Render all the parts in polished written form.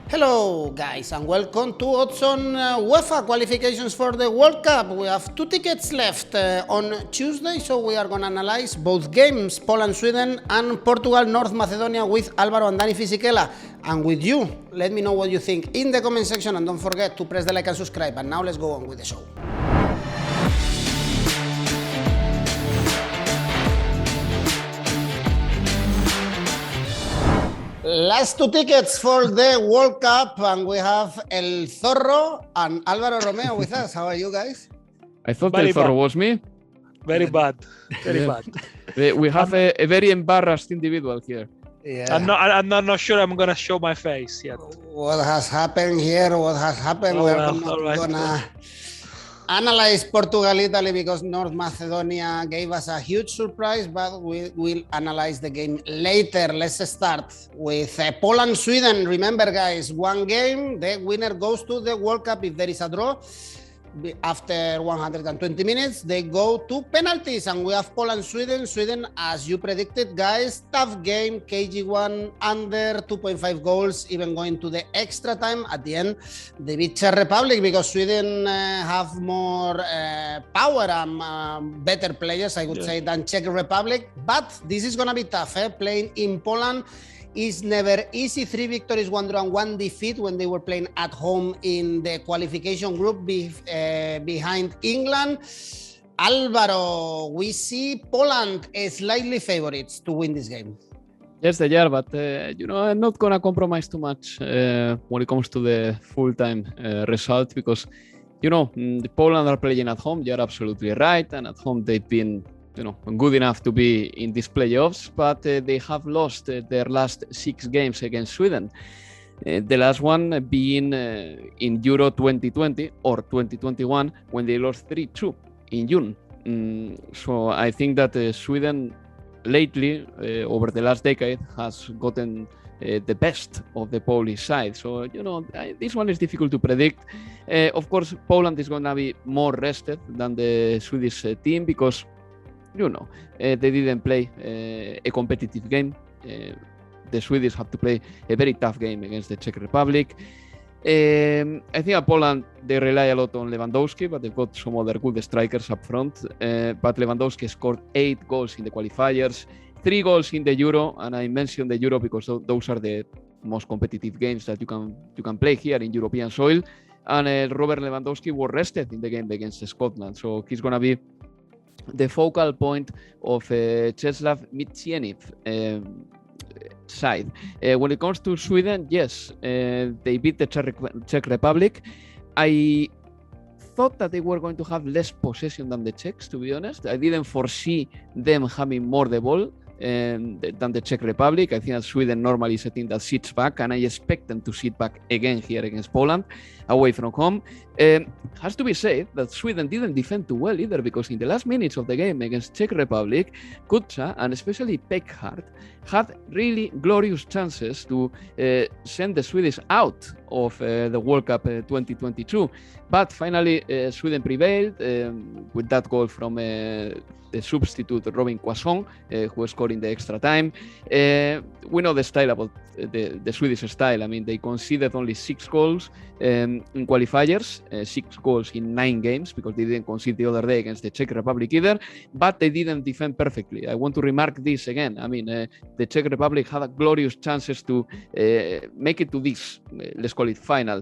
Hello guys and welcome to 𝐜𝐻𝐸 UEFA qualifications for the World Cup. We have 2 tickets left on Tuesday, so we are going to analyze both games, Poland-Sweden and Portugal-North Macedonia with Alvaro and Dani Fisichella. And with you, let me know what you think in the comment section and don't forget to press the like and subscribe. And now let's go on with the show. Last 2 tickets for the World Cup, and we have 𝐬𝐨𝐧𝐧𝐶𝐜 and Alvaro Romeo with us. How are you guys? I thought 𝐬𝐵𝐴𝐺𝐧𝐶 was me. Very bad. Very bad. We have a very embarrassed individual here. Yeah. I'm not sure I'm gonna show my face yet. What has happened here? What has happened? Oh, We're well, not all right. gonna analyze Portugal-Italy because North Macedonia gave us a huge surprise, but we will analyze the game later. Let's start with Poland-Sweden. Remember, guys, 1 game, the winner goes to the World Cup if there is a draw. After 120 minutes, they go to penalties, and we have Poland-Sweden. Sweden, as you predicted, guys, tough game. 𝐘𝐿 won under 2.5 goals, even going to the extra time. At the end, they beat Czech Republic because Sweden have more power and better players, I would say, than Czech Republic. But this is going to be tough. Playing in Poland is never easy. 3 victories, 1 draw, and 1 defeat when they were playing at home in the qualification group behind England. Alvaro, we see Poland slightly favorites to win this game. Yes, they are, but I'm not gonna compromise too much when it comes to the full-time result because the Poland are playing at home. You're absolutely right, and at home they've been good enough to be in these playoffs, but they have lost their last 6 games against Sweden. The last one being in Euro 2020 or 2021 when they lost 3-2 in June. So I think that Sweden lately, over the last decade, has gotten the best of the Polish side. So, this one is difficult to predict. Of course, Poland is going to be more rested than the Swedish team because they didn't play a competitive game. The Swedes have to play a very tough game against the Czech Republic. I think at Poland, they rely a lot on Lewandowski, but they've got some other good strikers up front. But Lewandowski scored 8 goals in the qualifiers, 3 goals in the Euro, and I mentioned the Euro because those are the most competitive games that you can play here in European soil. And Robert Lewandowski was rested in the game against Scotland, so he's going to be the focal point of 𝐜𝐨𝐺𝐧𝐶𝐜 side. When it comes to Sweden, yes, they beat the Czech Republic. I thought that they were going to have less possession than the Czechs, to be honest. I didn't foresee them having more the ball than the Czech Republic. I think that Sweden normally is a team that sits back, and I expect them to sit back again here against Poland, away from home. Has to be said that Sweden didn't defend too well either, because in the last minutes of the game against Czech Republic, 𝐻𝐿 and especially 𝐵𝐻𝐻𝐻 had really glorious chances to send the Swedish out of the World Cup 2022. But finally, Sweden prevailed with that goal from the substitute Robin Quaison, who scored in the extra time. We know the style about the Swedish style. I mean, they conceded only 6 goals in qualifiers, 6 goals in 9 games, because they didn't concede the other day against the Czech Republic either, but they didn't defend perfectly. I want to remark this again. I mean, the Czech Republic had glorious chances to make it to this, let's call it, final.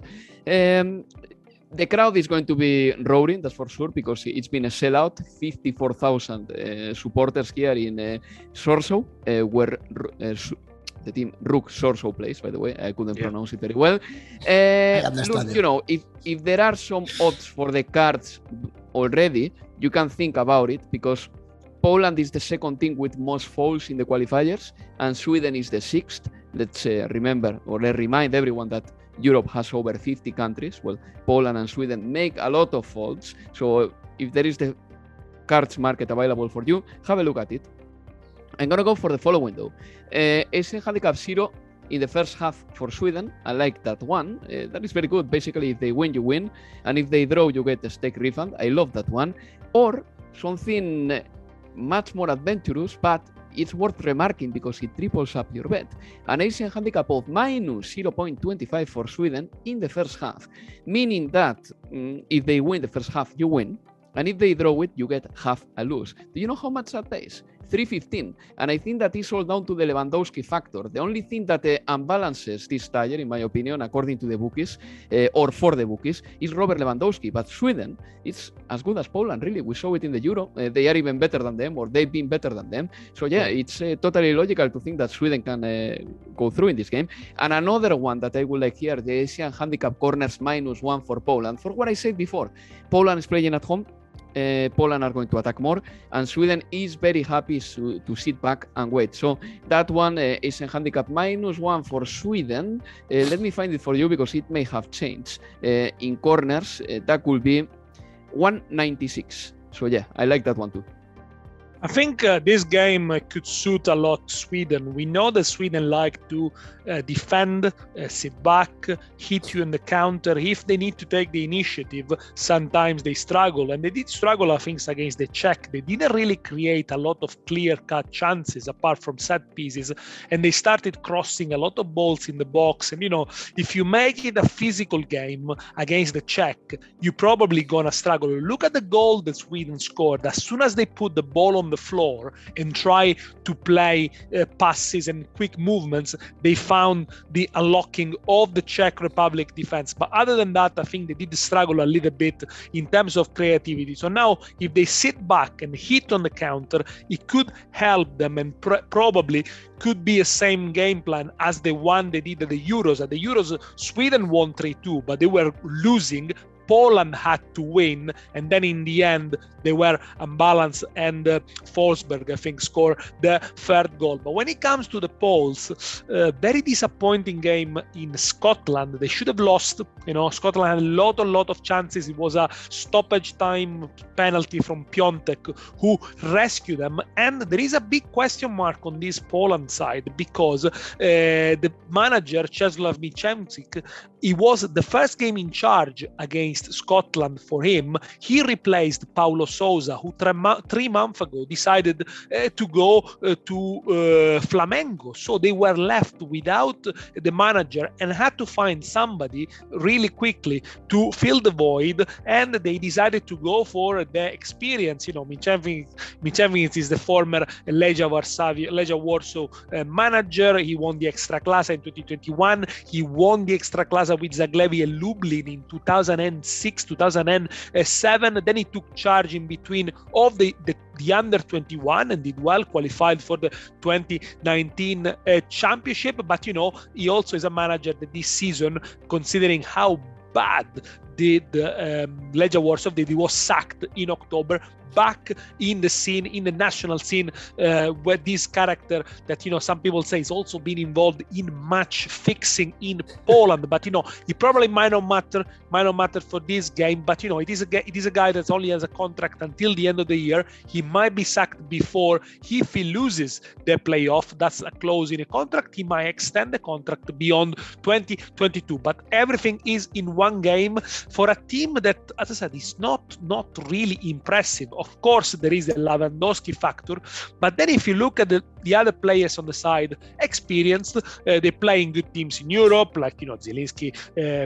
The crowd is going to be roaring, that's for sure, because it's been a sellout. 54,000 supporters here in 𝐶𝐸, where the team 𝐸𝐿 plays, by the way. I couldn't pronounce it very well. Look, if there are some odds for the cards already, you can think about it, because Poland is the 2nd team with most fouls in the qualifiers, and Sweden is the 6th. Let's remember, or let's remind everyone that Europe has over 50 countries. Well, Poland and Sweden make a lot of faults. So if there is the cards market available for you, have a look at it. I'm going to go for the following, though. Asian handicap 0 in the first half for Sweden. I like that one. That is very good. Basically, if they win, you win. And if they draw, you get a stake refund. I love that one. Or something much more adventurous, but it's worth remarking because it triples up your bet. An Asian handicap of minus 0.25 for Sweden in the first half, meaning that if they win the first half, you win. And if they draw it, you get half a lose. Do you know how much that pays? 315. And I think that is all down to the Lewandowski factor. The only thing that unbalances this tire, in my opinion, according to the bookies, or for the bookies, is Robert Lewandowski. But Sweden, it's as good as Poland, really. We saw it in the Euro. They are even better than them, or they've been better than them. So yeah, it's totally logical to think that Sweden can go through in this game. And another one that I would like here, the Asian handicap corners -1 for Poland. For what I said before, Poland is playing at home. Poland are going to attack more, and Sweden is very happy to sit back and wait. So that one is a handicap -1 for Sweden. Let me find it for you because it may have changed. In corners, that could be 196. So yeah, I like that one too. I think this game could suit a lot Sweden. We know that Sweden like to defend, sit back, hit you in the counter. If they need to take the initiative, sometimes they struggle. And they did struggle, I think, against the Czech. They didn't really create a lot of clear-cut chances apart from set pieces. And they started crossing a lot of balls in the box. And, you know, if you make it a physical game against the Czech, you're probably going to struggle. Look at the goal that Sweden scored. As soon as they put the ball on the floor and try to play passes and quick movements, they found the unlocking of the Czech Republic defense. But other than that, I think they did struggle a little bit in terms of creativity. So now, if they sit back and hit on the counter, it could help them and probably could be a same game plan as the one they did at the Euros. At the Euros, Sweden won 3-2, but they were losing. Poland had to win, and then in the end they were unbalanced, and Forsberg, I think, scored the third goal. But when it comes to the Poles, very disappointing game in Scotland. They should have lost. You know, Scotland had a lot of chances. It was a stoppage time penalty from Piontek who rescued them, and there is a big question mark on this Poland side because the manager Czesław Michemczyk, it was the first game in charge against Scotland for him. He replaced Paulo Sousa, who 3 months ago decided to go to Flamengo. So they were left without the manager and had to find somebody really quickly to fill the void. And they decided to go for the experience. You know, Michemczyk is the former Legia Warsaw manager. He won the Ekstraklasa in 2021. He won the Ekstraklasa with Zagłębie and Lublin in 2006, 2007. Then he took charge in between of the under 21 and did well, qualified for the 2019 championship. But, you know, he also is a manager that this season, considering how bad did Legia Warsaw did, he was sacked in October, back in the scene, in the national scene, where this character that, you know, some people say is also been involved in match fixing in Poland. But, you know, it probably might not matter for this game. But, you know, it is a guy that only has a contract until the end of the year. He might be sacked before. If he loses the playoff, that's a clause in a contract. He might extend the contract beyond 2022. But everything is in one game for a team that, as I said, is not really impressive. Of course, there is the Lewandowski factor, but then if you look at the other players on the side, experienced, they play in good teams in Europe, like, you know, Zielinski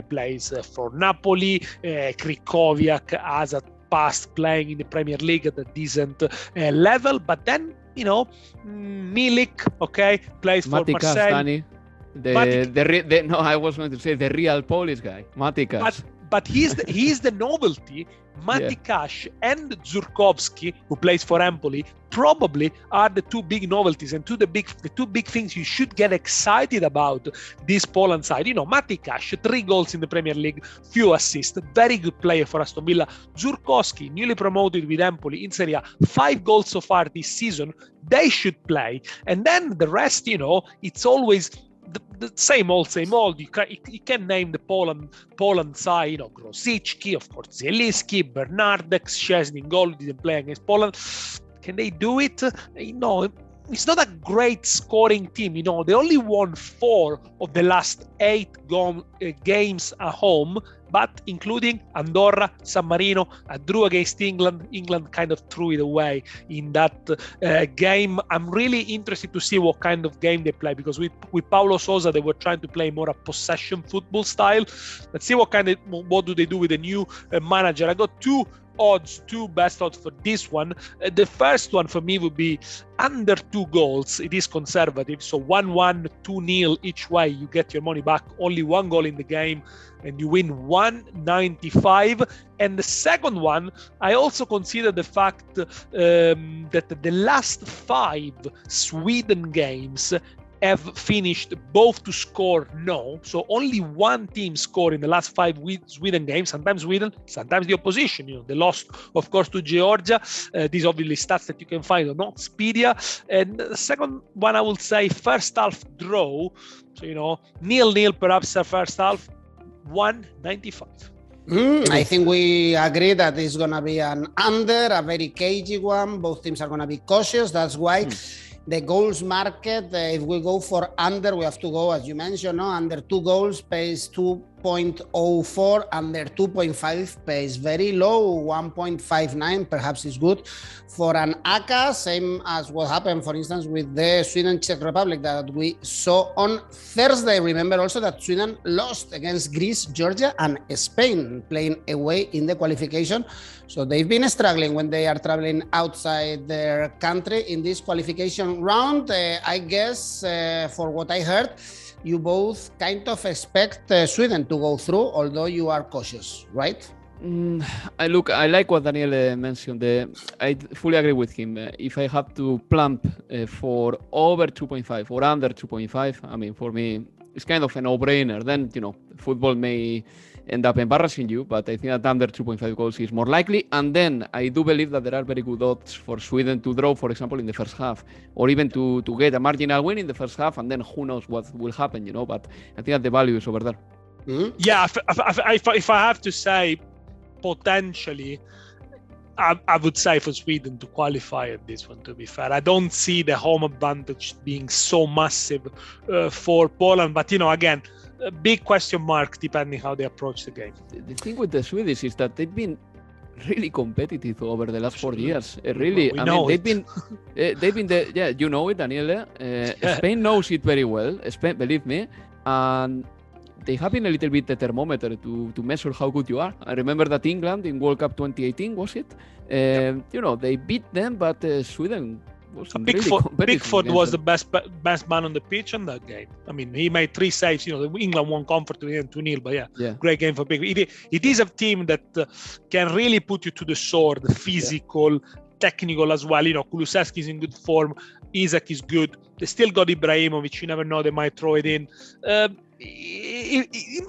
plays for Napoli, Krychowiak has a past playing in the Premier League at a decent level, but then, you know, Milik, okay, plays for Marseille. Danny. No, I was going to say the real Polish guy, Matikas. But he's the novelty. Matikas and Żurkowski, who plays for Empoli, probably are the two big novelties and the two big things you should get excited about this Poland side. You know, Matikas, 3 goals in the Premier League, few assists, very good player for Aston Villa. Żurkowski, newly promoted with Empoli in Serie A, 5 goals so far this season. They should play. And then the rest, you know, it's always the same old. You can name the Poland side, you know, Grosicki, of course, Zielinski, Bernardek, Szczesny in goal, didn't play against Poland. Can they do it? You know, it's not a great scoring team. You know, they only won 4 of the last 8 games at home. but including Andorra, San Marino, a draw against England. England kind of threw it away in that game. I'm really interested to see what kind of game they play, because with Paulo Sousa, they were trying to play more a possession football style. Let's see what do they do with the new manager. I got two best odds for this one. The first one for me would be under 2 goals. It is conservative, so 1-1, 2-0 each way. You get your money back. Only 1 goal in the game, and you win 195. And the second one, I also consider the fact that the last 5 Sweden games have finished both to score no. So only one team scored in the last 5 Sweden games. Sometimes Sweden, sometimes the opposition. They lost, of course, to Georgia. These obviously stats that you can find on Expedia. And the second one, I would say first half draw. So 0-0 perhaps the first half. 195. I think we agree that it's going to be an under, a very cagey one. Both teams are going to be cautious. That's why the goals market, if we go for under, we have to go, as you mentioned, under 2 goals pays 2.04, under 2.5 pays very low, 1.59 perhaps is good. For an ACCA, same as what happened, for instance, with the Sweden-Czech Republic that we saw on Thursday. Remember also that Sweden lost against Greece, Georgia, and Spain, playing away in the qualification. So they've been struggling when they are traveling outside their country in this qualification round. I guess, for what I heard, you both kind of expect Sweden to go through, although you are cautious, right? I like what Daniele mentioned. I fully agree with him. If I have to plump for over 2.5 or under 2.5, I mean, for me, it's kind of a no-brainer. Then, football may end up embarrassing you, but I think that under 2.5 goals is more likely. And then I do believe that there are very good odds for Sweden to draw, for example, in the first half, or even to get a marginal win in the first half, and then who knows what will happen, But I think that the value is over there. Yeah, if I have to say, potentially, I would say for Sweden to qualify at this one, to be fair. I don't see the home advantage being so massive for Poland, but again, a big question mark depending how they approach the game. The thing with the Swedish is that they've been really competitive over the last 4 years. Really, they've been you know it, Daniele. Spain knows it very well. Spain, believe me, and they have been a little bit the thermometer to measure how good you are. I remember that England in World Cup 2018, was it? They beat them, but Sweden was Pickford was the best man on the pitch in that game. I mean, he made 3 saves. England won comfortably and 2-0, but great game for Pickford. It is a team that can really put you to the sword, physical, technical as well. Kulusevski is in good form. Isak is good. They still got Ibrahimovic. You never know, they might throw it in.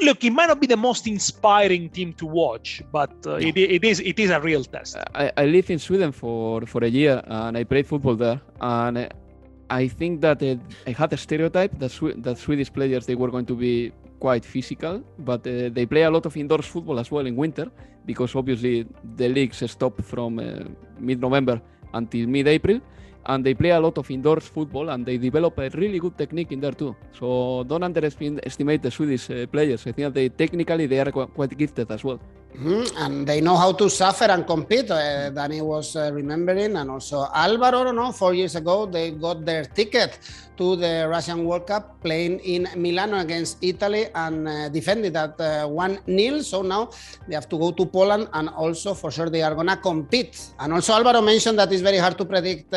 Look, it might not be the most inspiring team to watch, but it is a real test. I lived in Sweden for a year, and I played football there, and I think that I had a stereotype that Swedish players, they were going to be quite physical, but they play a lot of indoors football as well in winter, because obviously the leagues stop from mid-November until mid-April. And they play a lot of indoors football, and they develop a really good technique in there too. So don't underestimate the Swedish players. I think that technically they are quite gifted as well. And they know how to suffer and compete. Danny was remembering, and also Alvaro, 4 years ago, they got their ticket to the Russian World Cup, playing in Milano against Italy, and defended at 1-0. So now they have to go to Poland, and also for sure they are going to compete. And also Alvaro mentioned that it's very hard to predict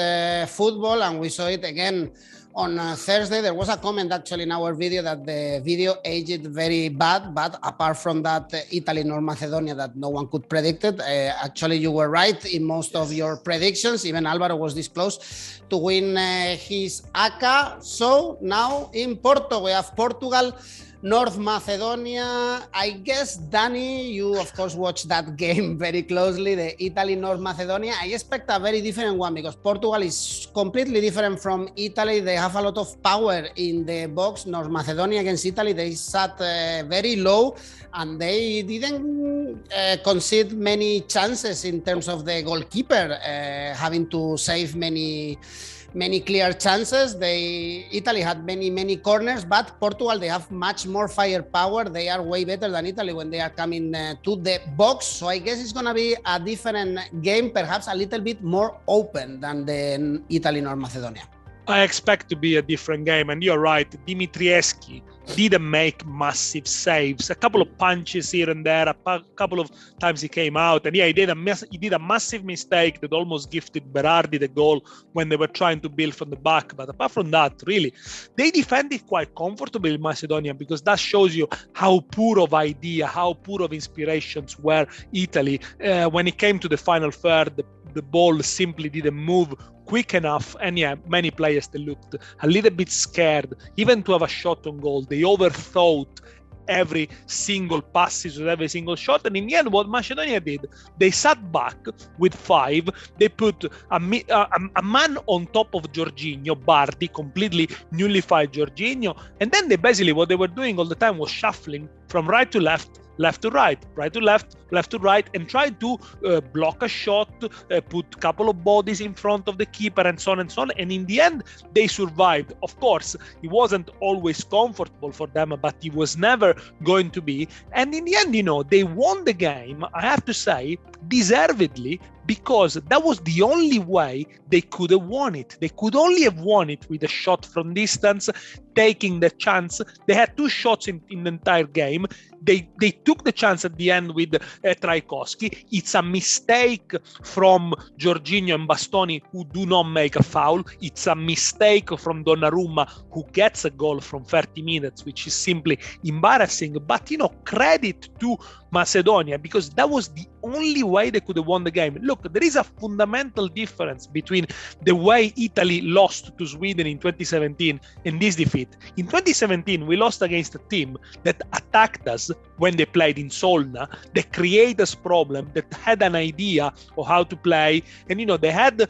football, and we saw it again on Thursday. There was a comment actually in our video that the video aged very bad, but apart from that, Italy, North Macedonia, that no one could predict it. Actually, you were right in most of your predictions. Even Alvaro was this close to win his ACCA. So now in Porto, we have Portugal, North Macedonia. I guess, Danny, you of course watched that game very closely, the Italy-North Macedonia. I expect a very different one, because Portugal is completely different from Italy. They have a lot of power in the box. North Macedonia against Italy, they sat very low, and they didn't concede many chances in terms of the goalkeeper having to save many many clear chances. Italy had many corners, but Portugal, they have much more firepower. They are way better than Italy when they are coming to the box. So I guess it's going to be a different game, perhaps a little bit more open than the Italy North Macedonia. I expect to be a different game, and you're right. Dimitrievski didn't make massive saves. A couple of punches here and there. A couple of times he came out, and yeah, he did a massive mistake that almost gifted Berardi the goal when they were trying to build from the back. But apart from that, really, they defended quite comfortably in Macedonia, because that shows you how poor of idea, how poor of inspirations were Italy. When it came to the final third, the ball simply didn't move quick enough, and yeah, many players, they looked a little bit scared even to have a shot on goal. They overthought every single passes with every single shot, and in the end, what Macedonia did, they sat back with 5. They put a man on top of 𝐬𝐭𝐴, Bardi, completely nullified 𝐬𝐭𝐴, and then they basically, what they were doing all the time was shuffling from right to left, left to right, right to left, left to right, and try to block a shot, put a couple of bodies in front of the keeper, and so on and so on. And in the end, they survived. Of course, it wasn't always comfortable for them, but it was never going to be. And in the end, they won the game, I have to say, deservedly, because that was the only way they could have won it. They could only have won it with a shot from distance, taking the chance. They had 2 shots in the entire game. They took the chance at the end with 𝐜𝐿. It's a mistake from 𝐬𝐭𝐴 and Bastoni, who do not make a foul. It's a mistake from Donnarumma, who gets a goal from 30 minutes, which is simply embarrassing. But, credit to Macedonia, because that was the only way they could have won the game. Look, there is a fundamental difference between the way Italy lost to Sweden in 2017 and this defeat. In 2017, we lost against a team that attacked us when they played in Solna, that created us problem, that had an idea of how to play, and they had a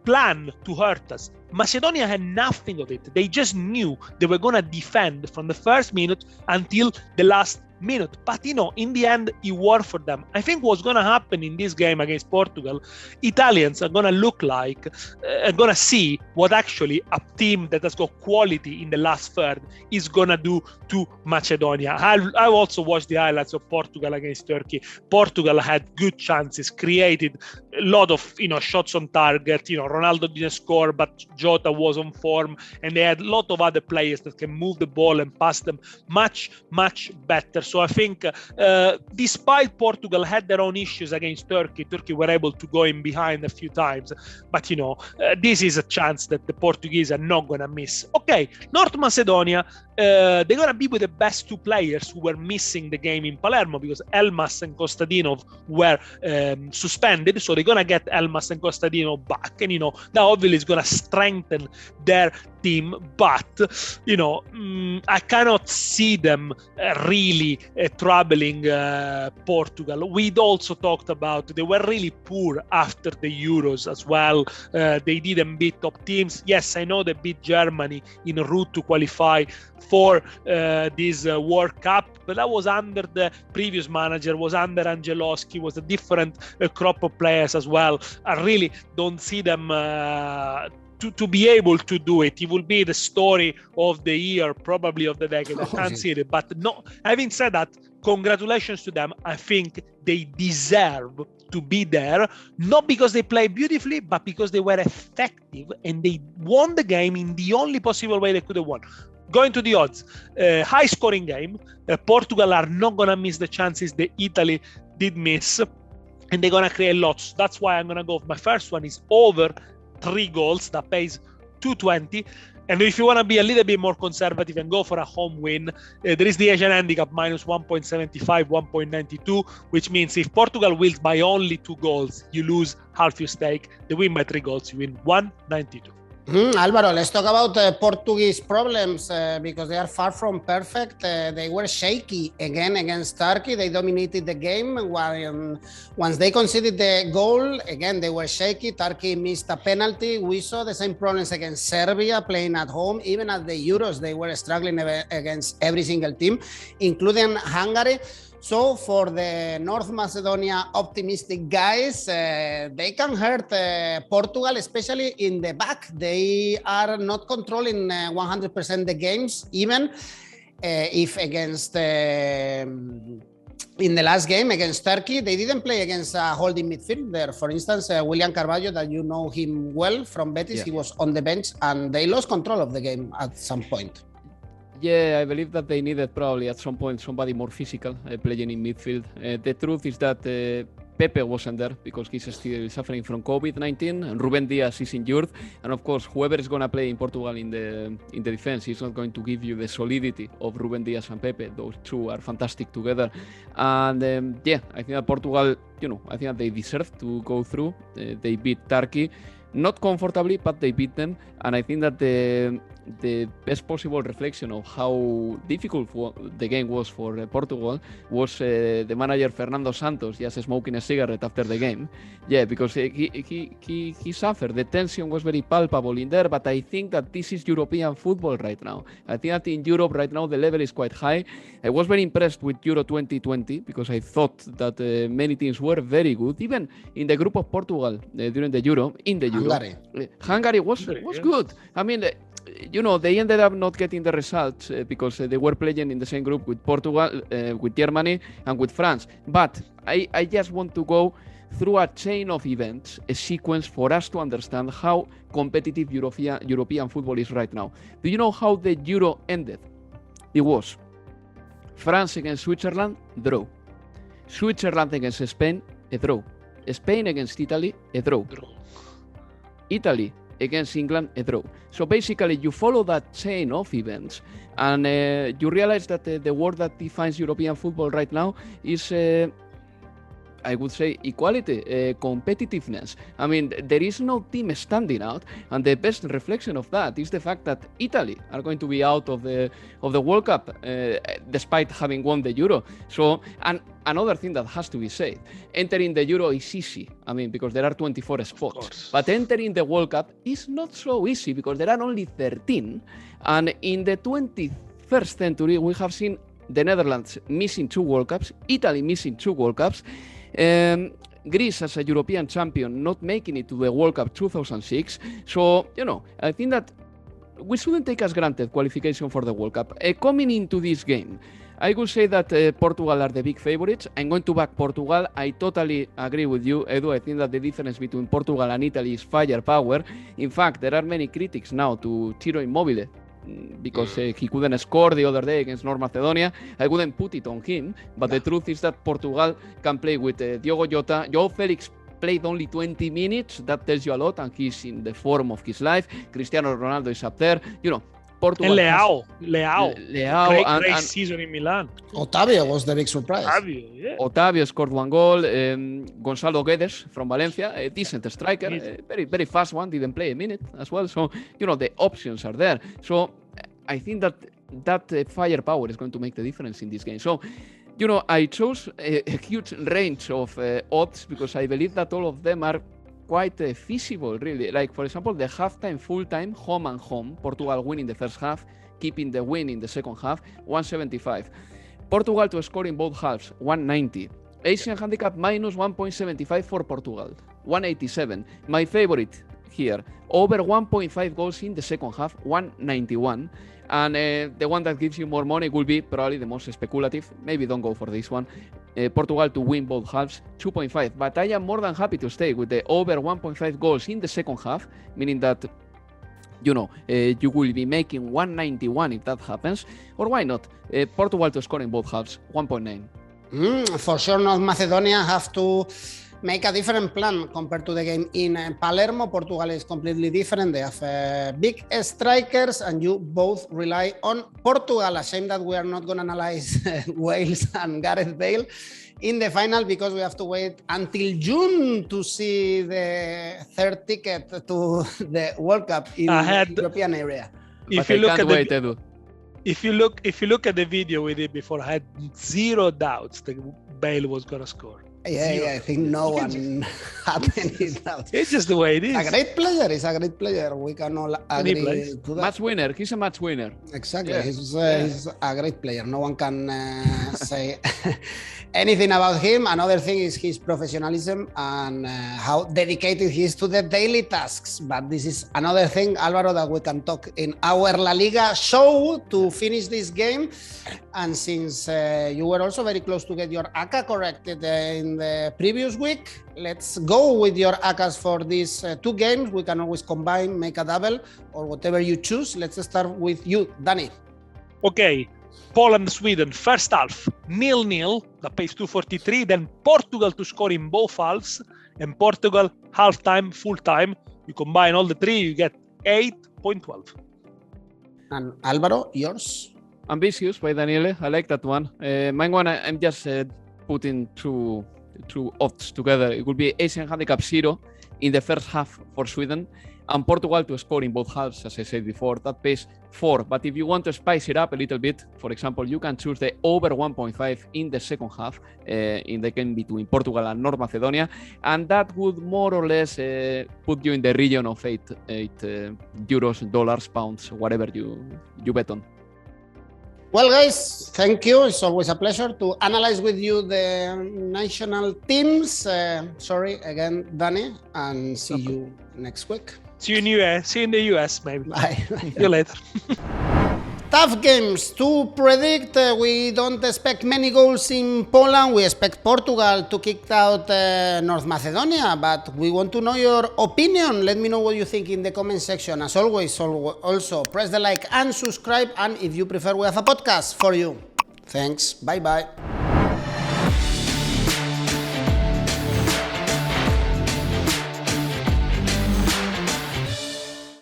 plan to hurt us. Macedonia had nothing of it. They just knew they were going to defend from the first minute until the last minute. But, in the end, it worked for them. I think what's going to happen in this game against Portugal, Italians are going to look like, are going to see what actually a team that has got quality in the last third is going to do to Macedonia. I've also watched the highlights of Portugal against Turkey. Portugal had good chances, created a lot of, shots on target. Ronaldo didn't score, but Jota was on form, and they had a lot of other players that can move the ball and pass them much, much better. So I think despite Portugal had their own issues against Turkey were able to go in behind a few times. But, this is a chance that the Portuguese are not going to miss. Okay, North Macedonia, they're going to be with the best 2 players who were missing the game in Palermo, because 𝐿𝐵𝐻 and Kostadinov were suspended. So they're going to get 𝐿𝐵𝐻 and Kostadinov back. And, that obviously is going to strengthen their team. But, I cannot see them really troubling Portugal. We'd also talked about they were really poor after the Euros as well. They didn't beat top teams. Yes, I know they beat Germany in route to qualify for this World Cup, but that was under the previous manager, was under Angelowski, was a different crop of players as well. I really don't see them to be able to do it. It will be the story of the year, probably of the decade. I can't see it. But no, having said that, congratulations to them. I think they deserve to be there, not because they played beautifully, but because they were effective and they won the game in the only possible way they could have won. Going to the odds, high scoring game. Portugal are not going to miss the chances that Italy did miss, and they're going to create lots. That's why I'm going to go. My first one is over 3 goals. That pays 220. And if you want to be a little bit more conservative and go for a home win, there is the Asian handicap minus 1.75, 1.92, which means if Portugal wins by only 2 goals, you lose half your stake. They win by 3 goals, you win 192. Alvaro, let's talk about Portuguese problems because they are far from perfect. They were shaky again against Turkey. They dominated the game. Once they conceded the goal, again, they were shaky. Turkey missed a penalty. We saw the same problems against Serbia playing at home. Even at the Euros, they were struggling against every single team, including Hungary. So for the North Macedonia optimistic guys, they can hurt Portugal, especially in the back. They are not controlling 100% the games, even if against in the last game against Turkey, they didn't play against a holding midfielder. For instance, William Carvalho, that you know him well from Betis, he was on the bench and they lost control of the game at some point. Yeah, I believe that they needed probably at some point somebody more physical playing in midfield. The truth is that Pepe wasn't there because he's still suffering from COVID-19, and Ruben Dias is injured. And of course, whoever is going to play in Portugal in the defense is not going to give you the solidity of Ruben Dias and Pepe. Those two are fantastic together. And yeah, I think that Portugal, I think that they deserve to go through. They beat Turkey. Not comfortably, but they beat them. And I think that the best possible reflection of how difficult the game was for Portugal was the manager Fernando Santos just smoking a cigarette after the game. Yeah, because he suffered. The tension was very palpable in there, but I think that this is European football right now. I think that in Europe right now the level is quite high. I was very impressed with Euro 2020 because I thought that many teams were very good, even in the group of Portugal during the Euro, Hungary was good. I mean, they ended up not getting the results because they were playing in the same group with Portugal, with Germany, and with France. But I just want to go through a chain of events, a sequence for us to understand how competitive European football is right now. Do you know how the Euro ended? It was France against Switzerland, draw. Switzerland against Spain, a draw. Spain against Italy, a draw. Italy against England, a draw. So basically, you follow that chain of events, and you realize that the word that defines European football right now is, I would say, equality, competitiveness. I mean, there is no team standing out, and the best reflection of that is the fact that Italy are going to be out of the World Cup, despite having won the Euro. So, and another thing that has to be said, entering the Euro is easy, I mean, because there are 24 spots. But entering the World Cup is not so easy because there are only 13. And in the 21st century, we have seen the Netherlands missing 2 World Cups, Italy missing 2 World Cups, Greece as a European champion not making it to the World Cup 2006. So, I think that we shouldn't take as granted qualification for the World Cup. Coming into this game, I would say that Portugal are the big favorites. I'm going to back Portugal. I totally agree with you, Edu. I think that the difference between Portugal and Italy is firepower. In fact, there are many critics now to Ciro Immobile because he couldn't score the other day against North Macedonia. I wouldn't put it on him, but the truth is that Portugal can play with Diogo Jota. João Felix played only 20 minutes. That tells you a lot, and he's in the form of his life. Cristiano Ronaldo is up there. Portugal. And Leao. Great and season in Milan. Otavio was the big surprise. Otavio scored 1 goal. Gonzalo Guedes from Valencia, a decent striker, very, very fast one, didn't play a minute as well. So, the options are there. So, I think that firepower is going to make the difference in this game. So, I chose a huge range of odds because I believe that all of them are quite feasible, really. Like, for example, the halftime, full-time, home and home. Portugal winning the first half, keeping the win in the second half, 175. Portugal to score in both halves, 190. Asian handicap minus 1.75 for Portugal, 187. My favorite here, over 1.5 goals in the second half, 191. And the one that gives you more money will be probably the most speculative. Maybe don't go for this one. Portugal to win both halves, 2.5. But I am more than happy to stay with the over 1.5 goals in the second half, meaning that, you will be making 191 if that happens. Or why not? Portugal to score in both halves, 1.9. For sure, North Macedonia have to make a different plan compared to the game in Palermo. Portugal is completely different. They have big strikers, and you both rely on Portugal. A shame that we are not going to analyze Wales and Gareth Bale in the final because we have to wait until June to see the third ticket to the World Cup in the European area. If you look at the video we did before, I had zero doubts that Bale was going to score. Yeah, I think no one had any doubt. It's just the way it is. A great player. He's a great player. We can all agree to that. Match winner. He's a match winner. Exactly. Yeah. He's a great player. No one can say anything about him. Another thing is his professionalism and how dedicated he is to the daily tasks. But this is another thing, Alvaro, that we can talk in our La Liga show to finish this game. And since you were also very close to get your ACCA corrected in the previous week, let's go with your ACCAs for these 2 games. We can always combine, make a double, or whatever you choose. Let's start with you, Danny. Okay, Poland, Sweden, first half, 0-0, that pays 243. Then Portugal to score in both halves, and Portugal half-time, full-time. You combine all the 3, you get 8.12. And Alvaro, yours? Ambitious by Daniele. I like that one. Mine one, I'm just putting two odds together. It will be Asian handicap 0 in the first half for Sweden, and Portugal to score in both halves, as I said before. That pays 4. But if you want to spice it up a little bit, for example, you can choose the over 1.5 in the second half in the game between Portugal and North Macedonia, and that would more or less put you in the region of 8 euros, dollars, pounds, whatever you bet on. Well, guys, thank you. It's always a pleasure to analyze with you the national teams. Sorry again, Danny, and see you next week. See you in the US, maybe. Bye. See you later. Tough games to predict. We don't expect many goals in Poland. We expect Portugal to kick out North Macedonia, but we want to know your opinion. Let me know what you think in the comment section. As always, also press the like and subscribe, and if you prefer, we have a podcast for you. Thanks. Bye-bye.